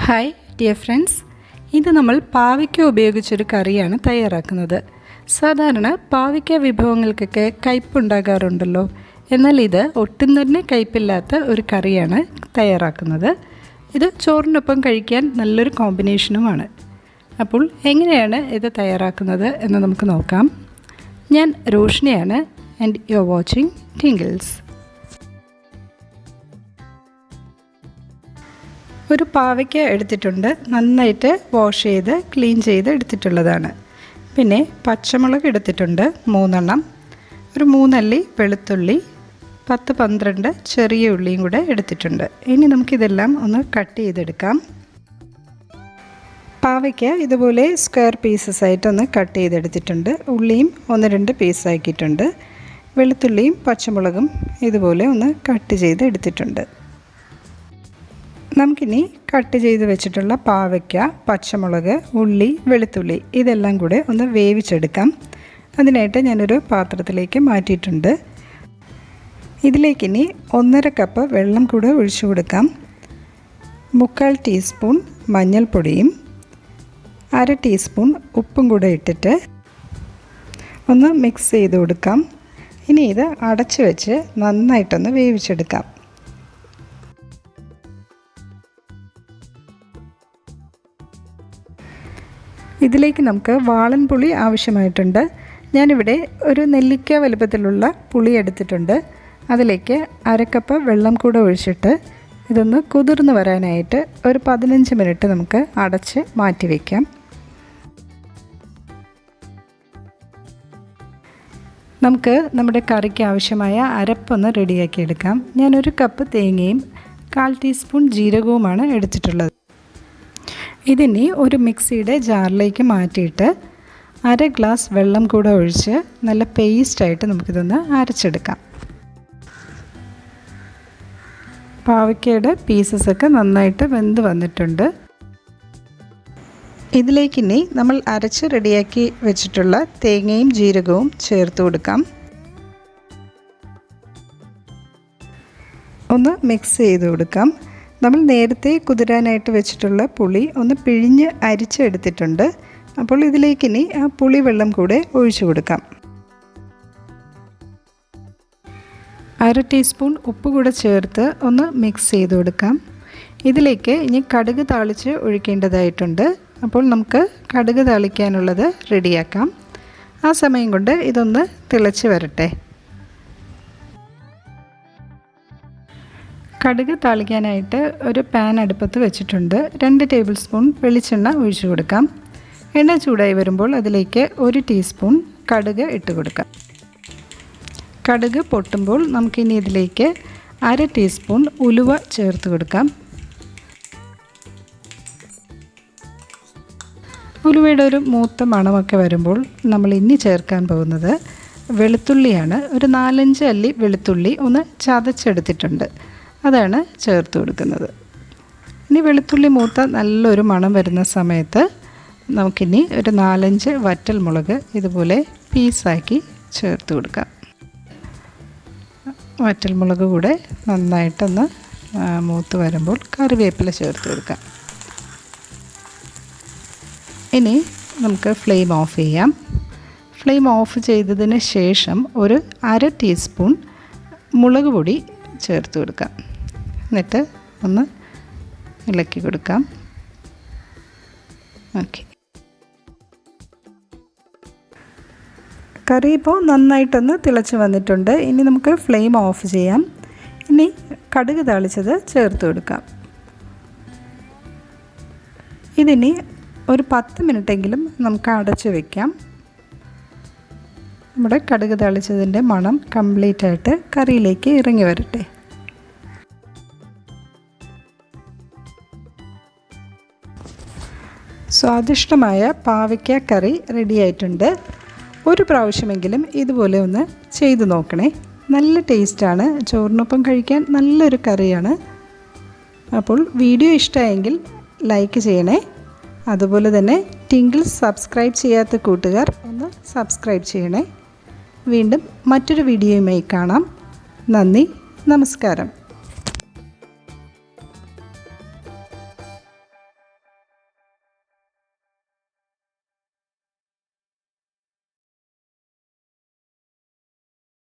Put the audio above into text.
Hi dear friends, ഇത് നമ്മൾ പാവയ്ക്ക ഉപയോഗിച്ചൊരു കറിയാണ് തയ്യാറാക്കുന്നത്. സാധാരണ പാവയ്ക്ക വിഭവങ്ങൾക്കൊക്കെ കയ്പുണ്ടാകാറുണ്ടല്ലോ. എന്നാൽ ഇത് ഒട്ടും തന്നെ കയ്പില്ലാത്ത ഒരു കറിയാണ് തയ്യാറാക്കുന്നത്. ഇത് ചോറിനൊപ്പം കഴിക്കാൻ നല്ലൊരു കോമ്പിനേഷനുമാണ്. അപ്പോൾ എങ്ങനെയാണ് ഇത് തയ്യാറാക്കുന്നത് എന്ന് നമുക്ക് നോക്കാം. ഞാൻ റോഷ്നിയാണ് and you are watching Tinkles. ഒരു പാവയ്ക്ക എടുത്തിട്ടുണ്ട്, നന്നായിട്ട് വാഷ് ചെയ്ത് ക്ലീൻ ചെയ്ത് എടുത്തിട്ടുള്ളതാണ്. പിന്നെ പച്ചമുളക് എടുത്തിട്ടുണ്ട് 3 എണ്ണം, ഒരു 3 അല്ലി വെളുത്തുള്ളി, 10-12 ചെറിയ ഉള്ളിയും കൂടെ എടുത്തിട്ടുണ്ട്. ഇനി നമുക്കിതെല്ലാം ഒന്ന് കട്ട് ചെയ്തെടുക്കാം. പാവയ്ക്ക ഇതുപോലെ സ്ക്വയർ പീസസ് ആയിട്ടൊന്ന് കട്ട് ചെയ്തെടുത്തിട്ടുണ്ട്. ഉള്ളിയും 1-2 പീസാക്കിയിട്ടുണ്ട്. വെളുത്തുള്ളിയും പച്ചമുളകും ഇതുപോലെ ഒന്ന് കട്ട് ചെയ്ത് എടുത്തിട്ടുണ്ട്. നമുക്കിനി കട്ട് ചെയ്ത് വെച്ചിട്ടുള്ള പാവയ്ക്ക, പച്ചമുളക്, ഉള്ളി, വെളുത്തുള്ളി ഇതെല്ലാം കൂടെ ഒന്ന് വേവിച്ചെടുക്കാം. അതിനായിട്ട് ഞാനൊരു പാത്രത്തിലേക്ക് മാറ്റിയിട്ടുണ്ട്. ഇതിലേക്കിനി 1.5 കപ്പ് വെള്ളം കൂടെ ഒഴിച്ചു കൊടുക്കാം. 3/4 ടീസ്പൂൺ മഞ്ഞൾപ്പൊടിയും 1/2 ടീസ്പൂൺ ഉപ്പും കൂടെ ഇട്ടിട്ട് ഒന്ന് മിക്സ് ചെയ്ത് കൊടുക്കാം. ഇനി ഇത് അടച്ചു വെച്ച് നന്നായിട്ടൊന്ന് വേവിച്ചെടുക്കാം. ഇതിലേക്ക് നമുക്ക് വാളൻ പുളി ആവശ്യമായിട്ടുണ്ട്. ഞാനിവിടെ ഒരു നെല്ലിക്ക വലുപ്പത്തിലുള്ള പുളി എടുത്തിട്ടുണ്ട്. അതിലേക്ക് 1/2 കപ്പ് വെള്ളം കൂടെ ഒഴിച്ചിട്ട് ഇതൊന്ന് കുതിർന്ന് വരാനായിട്ട് ഒരു 15 മിനിറ്റ് നമുക്ക് അടച്ച് മാറ്റി വയ്ക്കാം. നമുക്ക് നമ്മുടെ കറിക്ക് ആവശ്യമായ അരപ്പൊന്ന് റെഡിയാക്കി എടുക്കാം. ഞാനൊരു കപ്പ് തേങ്ങയും 1/4 ടീസ്പൂൺ ജീരകവുമാണ് എടുത്തിട്ടുള്ളത്. ഇതിനി ഒരു മിക്സിയുടെ ജാറിലേക്ക് മാറ്റിയിട്ട് 1/2 ഗ്ലാസ് വെള്ളം കൂടെ ഒഴിച്ച് നല്ല പേസ്റ്റായിട്ട് നമുക്കിതൊന്ന് അരച്ചെടുക്കാം. പാവയ്ക്കയുടെ പീസസൊക്കെ നന്നായിട്ട് വെന്ത് വന്നിട്ടുണ്ട്. ഇതിലേക്കിനി നമ്മൾ അരച്ച് റെഡിയാക്കി വെച്ചിട്ടുള്ള തേങ്ങയും ജീരകവും ചേർത്ത് കൊടുക്കാം. ഒന്ന് മിക്സ് ചെയ്ത് കൊടുക്കാം. നമ്മൾ നേരത്തെ കുതിരാനായിട്ട് വെച്ചിട്ടുള്ള പുളി ഒന്ന് പിഴിഞ്ഞ് അരിച്ചെടുത്തിട്ടുണ്ട്. അപ്പോൾ ഇതിലേക്കിനി ആ പുളി വെള്ളം കൂടെ ഒഴിച്ചു കൊടുക്കാം. 1/2 ടീസ്പൂൺ ഉപ്പ് കൂടെ ചേർത്ത് ഒന്ന് മിക്സ് ചെയ്ത് കൊടുക്കാം. ഇതിലേക്ക് ഇനി കടുക് താളിച്ച് ഒഴിക്കേണ്ടതായിട്ടുണ്ട്. അപ്പോൾ നമുക്ക് കടുക് താളിക്കാനുള്ളത് റെഡിയാക്കാം. ആ സമയം കൊണ്ട് ഇതൊന്ന് തിളച്ച് വരട്ടെ. കടുക് താളിക്കാനായിട്ട് ഒരു പാൻ അടുപ്പത്ത് വെച്ചിട്ടുണ്ട്. 2 ടേബിൾ സ്പൂൺ വെളിച്ചെണ്ണ ഒഴിച്ചു കൊടുക്കാം. എണ്ണ ചൂടായി വരുമ്പോൾ അതിലേക്ക് 1 ടീസ്പൂൺ കടുക് ഇട്ട് കൊടുക്കാം. കടുക് പൊട്ടുമ്പോൾ നമുക്കിനി ഇതിലേക്ക് 1/2 ടീസ്പൂൺ ഉലുവ ചേർത്ത് കൊടുക്കാം. ഉലുവയുടെ ഒരു മൂത്ത മണമൊക്കെ വരുമ്പോൾ നമ്മൾ ഇനി ചേർക്കാൻ പോകുന്നത് വെളുത്തുള്ളിയാണ്. ഒരു 4-5 അല്ലി വെളുത്തുള്ളി ഒന്ന് ചതച്ചെടുത്തിട്ടുണ്ട്, അതാണ് ചേർത്ത് കൊടുക്കുന്നത്. ഇനി വെളുത്തുള്ളി മൂത്ത നല്ലൊരു മണം വരുന്ന സമയത്ത് നമുക്കിനി ഒരു 4-5 വറ്റൽ മുളക് ഇതുപോലെ പീസാക്കി ചേർത്ത് കൊടുക്കാം. വറ്റൽ മുളക് കൂടെ നന്നായിട്ടൊന്ന് മൂത്ത് വരുമ്പോൾ കറിവേപ്പില ചേർത്ത് കൊടുക്കാം. ഇനി നമുക്ക് ഫ്ലെയിം ഓഫ് ചെയ്യാം. ഫ്ലെയിം ഓഫ് ചെയ്തതിന് ശേഷം ഒരു 1/2 ടീസ്പൂൺ മുളക് പൊടി ചേർത്ത് കൊടുക്കാം. എന്നിട്ട് ഒന്ന് ഇളക്കി കൊടുക്കാം. ഓക്കെ, കറി ഇപ്പോൾ നന്നായിട്ടൊന്ന് തിളച്ച് വന്നിട്ടുണ്ട്. ഇനി നമുക്ക് ഫ്ലെയിം ഓഫ് ചെയ്യാം. ഇനി കടുക് താളിച്ചത് ചേർത്ത് കൊടുക്കാം. ഇതിനി ഒരു 10 മിനിറ്റെങ്കിലും നമുക്ക് അടച്ച് വയ്ക്കാം. നമ്മുടെ കടുക് താളിച്ചതിൻ്റെ മണം കംപ്ലീറ്റ് ആയിട്ട് കറിയിലേക്ക് ഇറങ്ങി വരട്ടെ. സ്വാദിഷ്ടമായ പാവയ്ക്ക കറി റെഡിയായിട്ടുണ്ട്. ഒരു പ്രാവശ്യമെങ്കിലും ഇതുപോലെ ഒന്ന് ചെയ്തു നോക്കണേ. നല്ല ടേസ്റ്റാണ്, ചോറിനൊപ്പം കഴിക്കാൻ നല്ലൊരു കറിയാണ്. അപ്പോൾ വീഡിയോ ഇഷ്ടമായെങ്കിൽ ലൈക്ക് ചെയ്യണേ. അതുപോലെ തന്നെ ടിങ്കിൾസ് സബ്സ്ക്രൈബ് ചെയ്യാത്ത കൂട്ടുകാർ ഒന്ന് സബ്സ്ക്രൈബ് ചെയ്യണേ. വീണ്ടും മറ്റൊരു വീഡിയോയുമായി കാണാം. നന്ദി, നമസ്കാരം.